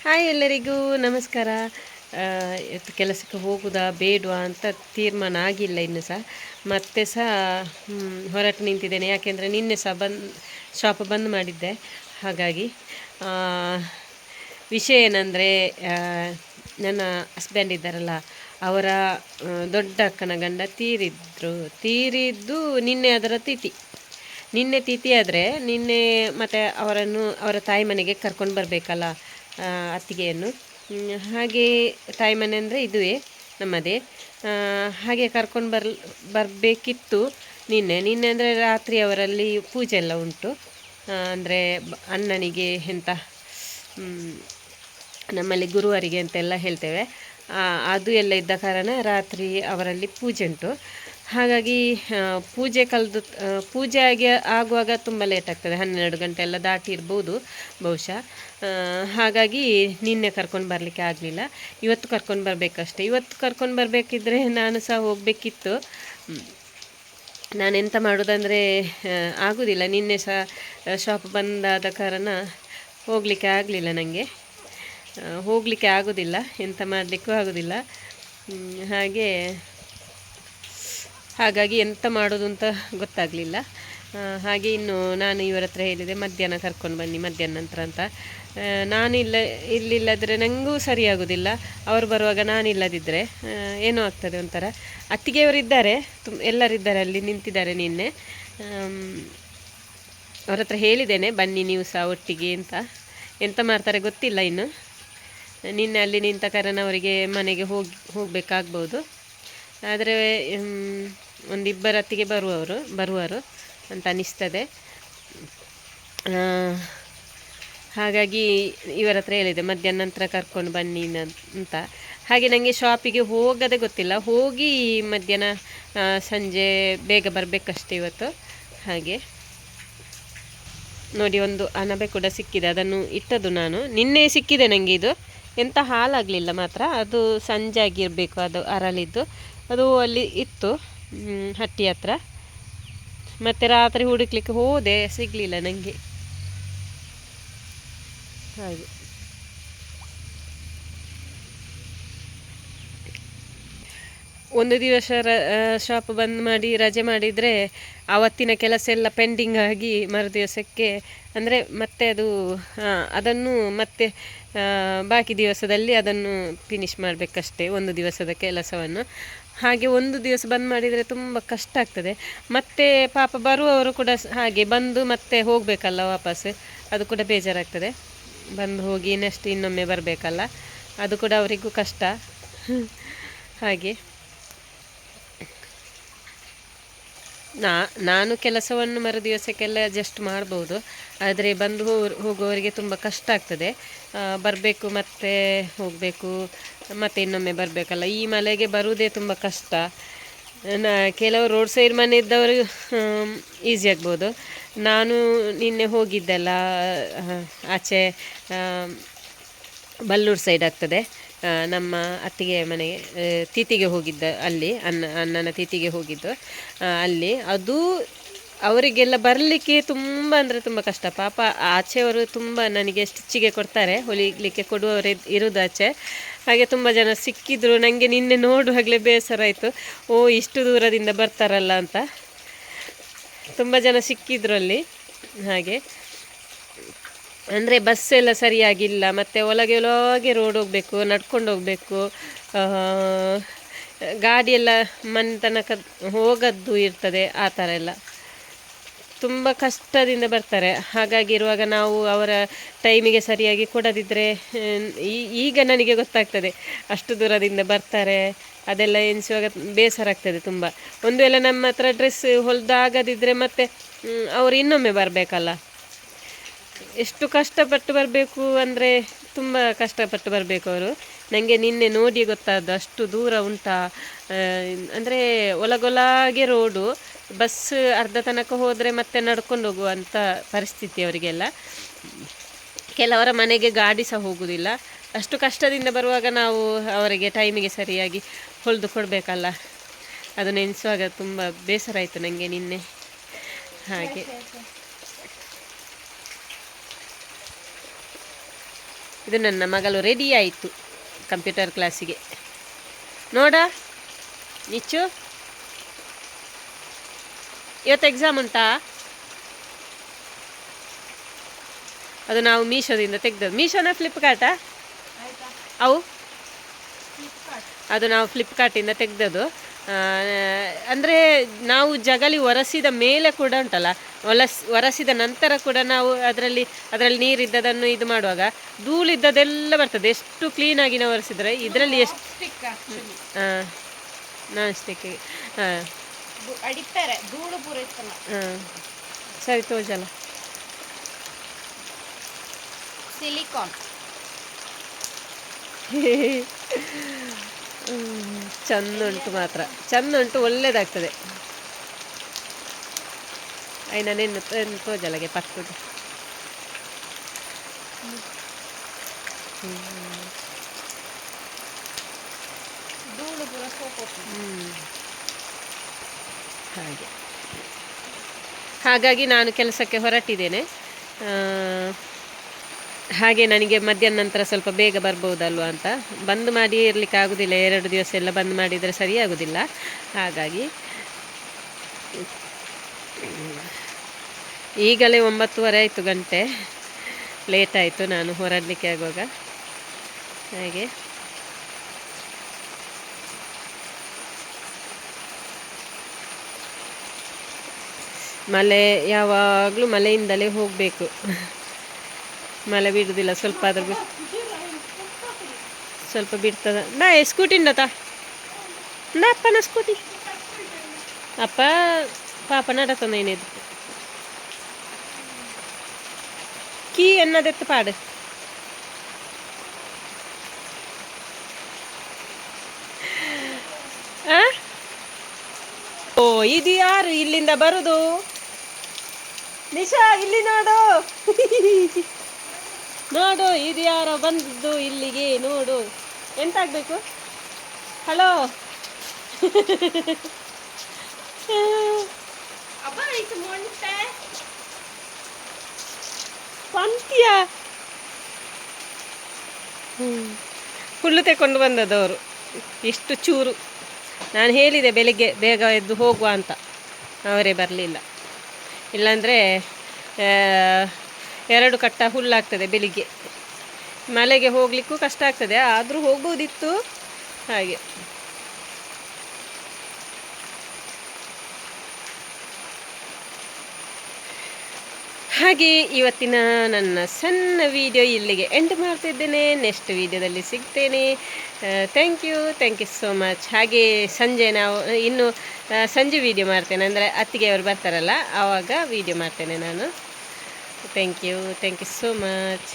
Hi ಎಲ್ಲರಿಗೂ ನಮಸ್ಕಾರ. ಇವತ್ತು ಕೆಲಸಕ್ಕೆ ಹೋಗುದಾ ಬೇಡವಾ ಅಂತ ತೀರ್ಮಾನ ಆಗಿಲ್ಲ ಇನ್ನು ಸಹ. ಮತ್ತೆ ಸಹ ಹೊರಟು ನಿಂತಿದ್ದೇನೆ. ಯಾಕೆಂದರೆ ನಿನ್ನೆ ಸಹ ಶಾಪ್ ಬಂದ್ ಮಾಡಿದ್ದೆ. ಹಾಗಾಗಿ ವಿಷಯ ಏನಂದರೆ, ನನ್ನ ಹಸ್ಬೆಂಡ್ ಇದ್ದಾರಲ್ಲ, ಅವರ ದೊಡ್ಡ ಅಕ್ಕನ ಗಂಡ ತೀರಿದ್ದು ನಿನ್ನೆ ಅದರ ತಿಥಿ. ನಿನ್ನೆ ತಿಥಿ ಆದರೆ ನಿನ್ನೆ ಮತ್ತು ಅವರ ತಾಯಿ ಮನೆಗೆ ಕರ್ಕೊಂಡು ಬರಬೇಕಲ್ಲ ಅತ್ತಿಗೆಯನ್ನು. ಹಾಗೆ ತಾಯಿ ಮನೆ ಅಂದರೆ ಇದುವೇ ನಮ್ಮದೇ. ಹಾಗೆ ಕರ್ಕೊಂಡು ಬರಬೇಕಿತ್ತು ನಿನ್ನೆ ಅಂದರೆ ರಾತ್ರಿ ಅವರಲ್ಲಿ ಪೂಜೆ ಎಲ್ಲ ಉಂಟು. ಅಂದರೆ ಅಣ್ಣನಿಗೆ ಎಂತ ನಮ್ಮಲ್ಲಿ ಗುರುವರಿಗೆ ಅಂತೆಲ್ಲ ಹೇಳ್ತೇವೆ. ಅದು ಎಲ್ಲ ಇದ್ದ ಕಾರಣ ರಾತ್ರಿ ಅವರಲ್ಲಿ ಪೂಜೆ ಉಂಟು. ಹಾಗಾಗಿ ಪೂಜೆ ಆಗುವಾಗ ತುಂಬ ಲೇಟ್ ಆಗ್ತದೆ. 12 ಗಂಟೆ ಎಲ್ಲ ದಾಟಿ ಇರ್ಬೋದು ಬಹುಶಃ. ಹಾಗಾಗಿ ನಿನ್ನೆ ಕರ್ಕೊಂಡು ಬರಲಿಕ್ಕೆ ಆಗಲಿಲ್ಲ. ಇವತ್ತು ಕರ್ಕೊಂಡು ಬರಬೇಕಷ್ಟೆ. ಇವತ್ತು ಕರ್ಕೊಂಡು ಬರಬೇಕಿದ್ರೆ ನಾನು ಸಹ ಹೋಗಬೇಕಿತ್ತು. ನಾನೆಂತ ಮಾಡೋದಂದರೆ ಆಗೋದಿಲ್ಲ. ನಿನ್ನೆ ಸಹ ಶಾಪ್ ಬಂದಾದ ಕಾರಣ ಹೋಗಲಿಕ್ಕೆ ಆಗಲಿಲ್ಲ. ನನಗೆ ಹೋಗಲಿಕ್ಕೆ ಆಗೋದಿಲ್ಲ, ಎಂತ ಮಾಡಲಿಕ್ಕೂ ಆಗೋದಿಲ್ಲ. ಹಾಗಾಗಿ ಎಂತ ಮಾಡೋದು ಅಂತ ಗೊತ್ತಾಗಲಿಲ್ಲ. ಹಾಗೆ ಇನ್ನು ನಾನು ಇವರ ಹತ್ರ ಹೇಳಿದೆ, ಮಧ್ಯಾಹ್ನ ಕರ್ಕೊಂಡು ಬನ್ನಿ, ಮಧ್ಯಾಹ್ನ ನಂತರ ಅಂತ. ನಾನು ಇಲ್ಲಿಲ್ಲದ್ರೆ ನನಗೂ ಸರಿಯಾಗೋದಿಲ್ಲ. ಅವರು ಬರುವಾಗ ನಾನಿಲ್ಲದಿದ್ದರೆ ಏನೋ ಆಗ್ತದೆ ಒಂಥರ. ಅತ್ತಿಗೆಯವರಿದ್ದಾರೆ, ಎಲ್ಲರಿದ್ದಾರೆ, ಅಲ್ಲಿ ನಿಂತಿದ್ದಾರೆ. ನಿನ್ನೆ ಅವ್ರ ಹತ್ರ ಹೇಳಿದ್ದೇನೆ, ಬನ್ನಿ ನೀವು ಸಹ ಒಟ್ಟಿಗೆ ಅಂತ. ಎಂತ ಮಾಡ್ತಾರೆ ಗೊತ್ತಿಲ್ಲ ಇನ್ನು. ನಿನ್ನೆ ಅಲ್ಲಿ ನಿಂತ ಕಾರಣ ಅವರಿಗೆ ಮನೆಗೆ ಹೋಗಬೇಕಾಗ್ಬೋದು. ಆದರೆ ಒಂದಿಬ್ಬರು ಅತ್ತಿಗೆ ಬರುವರು ಅಂತ ಅನಿಸ್ತದೆ. ಹಾಗಾಗಿ ಇವರ ಹತ್ರ ಹೇಳಿದೆ, ಮಧ್ಯಾಹ್ನ ನಂತರ ಕರ್ಕೊಂಡು ಬನ್ನಿ ಅಂತ. ಹಾಗೆ ನನಗೆ ಶಾಪಿಗೆ ಹೋಗೋದೇ ಗೊತ್ತಿಲ್ಲ. ಹೋಗಿ ಮಧ್ಯಾಹ್ನ ಸಂಜೆ ಬೇಗ ಬರಬೇಕಷ್ಟೇ ಇವತ್ತು. ಹಾಗೆ ನೋಡಿ, ಒಂದು ಅಣಬೆ ಕೂಡ ಸಿಕ್ಕಿದೆ. ಅದನ್ನು ಇಟ್ಟದ್ದು ನಾನು ನಿನ್ನೆ ಸಿಕ್ಕಿದೆ ನನಗೆ. ಇದು ಎಂಥ ಹಾಲಾಗಲಿಲ್ಲ ಮಾತ್ರ. ಅದು ಸಂಜೆ ಆಗಿರಬೇಕು ಅದು ಅರಳಿದ್ದು. ಅದು ಅಲ್ಲಿ ಇತ್ತು ಹಟ್ಟಿ ಹತ್ರ. ಮತ್ತು ರಾತ್ರಿ ಹುಡುಕ್ಲಿಕ್ಕೆ ಹೋದೆ, ಸಿಗಲಿಲ್ಲ ನನಗೆ. ಹಾಗೆ ಒಂದು ದಿವಸ ಶಾಪ್ ಬಂದ್ ಮಾಡಿ ರಜೆ ಮಾಡಿದರೆ ಆವತ್ತಿನ ಕೆಲಸ ಎಲ್ಲ ಪೆಂಡಿಂಗ್ ಆಗಿ ಮರುದಿವಸಕ್ಕೆ ಅಂದರೆ ಮತ್ತೆ ಅದನ್ನು ಮತ್ತೆ ಬಾಕಿ ದಿವಸದಲ್ಲಿ ಅದನ್ನು ಫಿನಿಷ್ ಮಾಡಬೇಕಷ್ಟೇ, ಒಂದು ದಿವಸದ ಕೆಲಸವನ್ನು. ಹಾಗೆ ಒಂದು ದಿವಸ ಬಂದ್ ಮಾಡಿದರೆ ತುಂಬ ಕಷ್ಟ ಆಗ್ತದೆ. ಮತ್ತು ಪಾಪ ಬರುವವರು ಕೂಡ ಹಾಗೆ ಬಂದು ಮತ್ತೆ ಹೋಗಬೇಕಲ್ಲ ವಾಪಸ್. ಅದು ಕೂಡ ಬೇಜಾರಾಗ್ತದೆ. ಬಂದು ಹೋಗಿ ನೆಕ್ಸ್ಟ್ ಇನ್ನೊಮ್ಮೆ ಬರಬೇಕಲ್ಲ, ಅದು ಕೂಡ ಅವರಿಗೂ ಕಷ್ಟ. ಹಾಗೆ ನಾನು ಕೆಲಸವನ್ನು ಮರುದಿವಸಕ್ಕೆಲ್ಲ ಅಡ್ಜಸ್ಟ್ ಮಾಡ್ಬೋದು. ಆದರೆ ಬಂದು ಹೋಗುವವರಿಗೆ ತುಂಬ ಕಷ್ಟ ಆಗ್ತದೆ. ಬರಬೇಕು, ಮತ್ತೆ ಹೋಗಬೇಕು, ಮತ್ತೆ ಇನ್ನೊಮ್ಮೆ ಬರಬೇಕಲ್ಲ. ಈ ಮಳೆಗೆ ಬರುವುದೇ ತುಂಬ ಕಷ್ಟ. ಕೆಲವು ರೋಡ್ ಸೈಡ್ ಮನೆ ಇದ್ದವರು ಈಸಿ ಆಗ್ಬೋದು. ನಾನು ನಿನ್ನೆ ಹೋಗಿದ್ದೆಲ್ಲ ಆಚೆ ಬಲ್ಲೂರು ಸೈಡ್ ಆಗ್ತದೆ. ನಮ್ಮ ಅತ್ತಿಗೆ ಮನೆಗೆ ತಿಥಿಗೆ ಹೋಗಿದ್ದ, ಅಲ್ಲಿ ಅಣ್ಣನ ತಿಥಿಗೆ ಹೋಗಿದ್ದು ಅಲ್ಲಿ. ಅದು ಅವರಿಗೆಲ್ಲ ಬರಲಿಕ್ಕೆ ತುಂಬ ಅಂದರೆ ತುಂಬ ಕಷ್ಟ. ಪಾಪ ಆಚೆಯವರು ತುಂಬ ನನಗೆ ಸ್ಟಿಚ್ಚಿಗೆ ಕೊಡ್ತಾರೆ, ಹೊಲಿಲಿಕ್ಕೆ ಕೊಡುವವರು ಇರೋದು ಆಚೆ. ಹಾಗೆ ತುಂಬ ಜನ ಸಿಕ್ಕಿದ್ರು. ನನಗೆ ನಿನ್ನೆ ನೋಡುವಾಗಲೇ ಬೇಸರ ಆಯಿತು. ಇಷ್ಟು ದೂರದಿಂದ ಬರ್ತಾರಲ್ಲ ಅಂತ. ತುಂಬ ಜನ ಸಿಕ್ಕಿದ್ರು ಅಲ್ಲಿ. ಹಾಗೆ ಅಂದರೆ ಬಸ್ ಎಲ್ಲ ಸರಿಯಾಗಿಲ್ಲ, ಮತ್ತು ಒಳಗೆ ರೋಡ್ ಹೋಗಬೇಕು, ನಡ್ಕೊಂಡು ಹೋಗಬೇಕು. ಗಾಡಿಯೆಲ್ಲ ಮನೆ ತನಕ ಹೋಗೋದು ಇರ್ತದೆ. ಆ ಥರ ಎಲ್ಲ ತುಂಬ ಕಷ್ಟದಿಂದ ಬರ್ತಾರೆ. ಹಾಗಾಗಿರುವಾಗ ನಾವು ಅವರ ಟೈಮಿಗೆ ಸರಿಯಾಗಿ ಕೊಡದಿದ್ದರೆ, ಈಗ ನನಗೆ ಗೊತ್ತಾಗ್ತದೆ ಅಷ್ಟು ದೂರದಿಂದ ಬರ್ತಾರೆ. ಅದೆಲ್ಲ ಎನಿಸುವಾಗ ಬೇಸರ ಆಗ್ತದೆ ತುಂಬ. ಒಂದು ವೇಳೆ ನಮ್ಮ ಹತ್ರ ಡ್ರೆಸ್ ಹೊಲಿದಾಗದಿದ್ದರೆ ಮತ್ತೆ ಅವರು ಇನ್ನೊಮ್ಮೆ ಬರಬೇಕಲ್ಲ. ಎಷ್ಟು ಕಷ್ಟಪಟ್ಟು ಬರಬೇಕು ಅಂದರೆ ತುಂಬ ಕಷ್ಟಪಟ್ಟು ಬರಬೇಕು ಅವರು. ನನಗೆ ನಿನ್ನೆ ನೋಡಿ ಗೊತ್ತಾದ್ದು, ಅಷ್ಟು ದೂರ ಉಂಟಾ ಅಂದರೆ ಒಳಗೊಳಗೆ ರೋಡು. ಬಸ್ ಅರ್ಧ ತನಕ ಹೋದರೆ ಮತ್ತೆ ನಡ್ಕೊಂಡು ಹೋಗುವಂಥ ಪರಿಸ್ಥಿತಿ ಅವರಿಗೆಲ್ಲ. ಕೆಲವರ ಮನೆಗೆ ಗಾಡಿ ಸಹ ಹೋಗುವುದಿಲ್ಲ. ಅಷ್ಟು ಕಷ್ಟದಿಂದ ಬರುವಾಗ ನಾವು ಅವರಿಗೆ ಟೈಮಿಗೆ ಸರಿಯಾಗಿ ಹೊಲಿದು ಕೊಡಬೇಕಲ್ಲ. ಅದು ನೆನೆಸುವಾಗ ತುಂಬ ಬೇಸರ ಆಯಿತು ನನಗೆ ನಿನ್ನೆ. ಹಾಗೆ ಇದು ನನ್ನ ಮಗಳು ರೆಡಿ ಆಯಿತು ಕಂಪ್ಯೂಟರ್ ಕ್ಲಾಸಿಗೆ. ನೋಡ ನಿಚ್ಚು, ಇವತ್ತು ಎಕ್ಸಾಮ್ ಉಂಟಾ? ಅದು ನಾವು ಮೀಶೋದಿಂದ ತೆಗ್ದದ್ದು. ಮೀಶೋನ ಫ್ಲಿಪ್ಕಾರ್ಟಾ? ಅವು ಅದು ನಾವು ಫ್ಲಿಪ್ಕಾರ್ಟಿಂದ ತೆಗ್ದದ್ದು. ಅಂದರೆ ನಾವು ಜಗಲಿ ಒರೆಸಿದ ಮೇಲೆ ಕೂಡ ಉಂಟಲ್ಲ, ಒರೆಸಿದ ನಂತರ ಕೂಡ ನಾವು ಅದರಲ್ಲಿ ನೀರಿದ್ದದನ್ನು ಇದು ಮಾಡುವಾಗ ಧೂಳಿದ್ದದೆಲ್ಲ ಬರ್ತದೆ. ಎಷ್ಟು ಕ್ಲೀನಾಗಿ ನಾವು ಒರೆಸಿದ್ರೆ ಇದರಲ್ಲಿ ಎಷ್ಟು ಹಾಂ ನಾನ್ ಸ್ಟಿಕ್ ಹಾಂ ಹಾಂ ಸರಿ ತೋಜಲ್ಲ ಸಿಲಿಕಾನ್ ಚಂದ ಉಂಟು, ಮಾತ್ರ ಚಂದ ಉಂಟು, ಒಳ್ಳೇದಾಗ್ತದೆ. ಅಯ್ಯ ನೆನ್ನು ತೋಜಲಗೆ ಪಕ್ಕುದು ಹಾಗಾಗಿ ನಾನು ಕೆಲಸಕ್ಕೆ ಹೊರಟಿದ್ದೇನೆ. ಹಾಗೆ ನನಗೆ ಮಧ್ಯಾಹ್ನ ನಂತರ ಸ್ವಲ್ಪ ಬೇಗ ಬರ್ಬೋದಲ್ವ ಅಂತ. ಬಂದ್ ಮಾಡಿ ಇರಲಿಕ್ಕೆ ಆಗೋದಿಲ್ಲ, 2 ದಿವಸ ಎಲ್ಲ ಬಂದ್ ಮಾಡಿದರೆ ಸರಿಯಾಗೋದಿಲ್ಲ. ಹಾಗಾಗಿ ಈಗಲೇ 9:30 ಆಯಿತು, ಗಂಟೆ ಲೇಟ್ ಆಯಿತು ನಾನು ಹೊರಡಲಿಕ್ಕೆ ಆಗುವಾಗ. ಹಾಗೆ ಮಳೆ ಯಾವಾಗಲೂ ಮಳೆಯಿಂದಲೇ ಹೋಗಬೇಕು, ಮಳೆ ಬಿಡುವುದಿಲ್ಲ. ಸ್ವಲ್ಪ ಆದ್ರೂ ಸ್ವಲ್ಪ ಬಿಡ್ತದ. ನಾ ಸ್ಕೂಟಿ ಉಂಡತಾ ನಾ ಅಪ್ಪನ ಸ್ಕೂಟಿ ಅಪ್ಪ ಪಾಪ ನಡತಂದ ಏನಿದು ಕೀ ಎನ್ನದೆತ್ತು ಪಾಡು. ಓ ಇದು ಯಾರು ಇಲ್ಲಿಂದ ಬರುದು? ನಿಶಾ ಇಲ್ಲಿ ನೋಡು ನೋಡು, ಇದು ಯಾರೋ ಬಂದದ್ದು ಇಲ್ಲಿಗೆ ನೋಡು. ಎಂತಾಗಬೇಕು? ಹಲೋ ಪಂಕ್ತಿಯ ಹುಲ್ಲು ತೆಕೊಂಡು ಬಂದದವರು, ಇಷ್ಟು ಚೂರು. ನಾನು ಹೇಳಿದೆ ಬೆಳಿಗ್ಗೆ ಬೇಗ ಎದ್ದು ಹೋಗುವ ಅಂತ, ಅವರೇ ಬರಲಿಲ್ಲ. ಇಲ್ಲಾಂದರೆ 2 ಕಟ್ಟ ಹುಲ್ಲಾಗ್ತದೆ ಬೆಳಿಗ್ಗೆ. ಮಳೆಗೆ ಹೋಗಲಿಕ್ಕೂ ಕಷ್ಟ ಆಗ್ತದೆ, ಆದರೂ ಹೋಗ್ಬೋದಿತ್ತು. ಹಾಗೆ ಹಾಗೆ ಇವತ್ತಿನ ನನ್ನ ಸಣ್ಣ ವಿಡಿಯೋ ಇಲ್ಲಿಗೆ ಎಂಡ್ ಮಾಡ್ತಿದ್ದೇನೆ. ನೆಕ್ಸ್ಟ್ ವಿಡಿಯೋದಲ್ಲಿ ಸಿಗ್ತೇನೆ. Thank you so much. ಹಾಗೆ ಸಂಜೆ ನಾವು ಇನ್ನು ಸಂಜೆ ವಿಡಿಯೋ ಮಾಡ್ತೇನೆ, ಅಂದರೆ ಅತ್ತಿಗೆ ಅವರು ಬರ್ತಾರಲ್ಲ ಆವಾಗ ವಿಡಿಯೋ ಮಾಡ್ತೇನೆ ನಾನು. Thank you so much.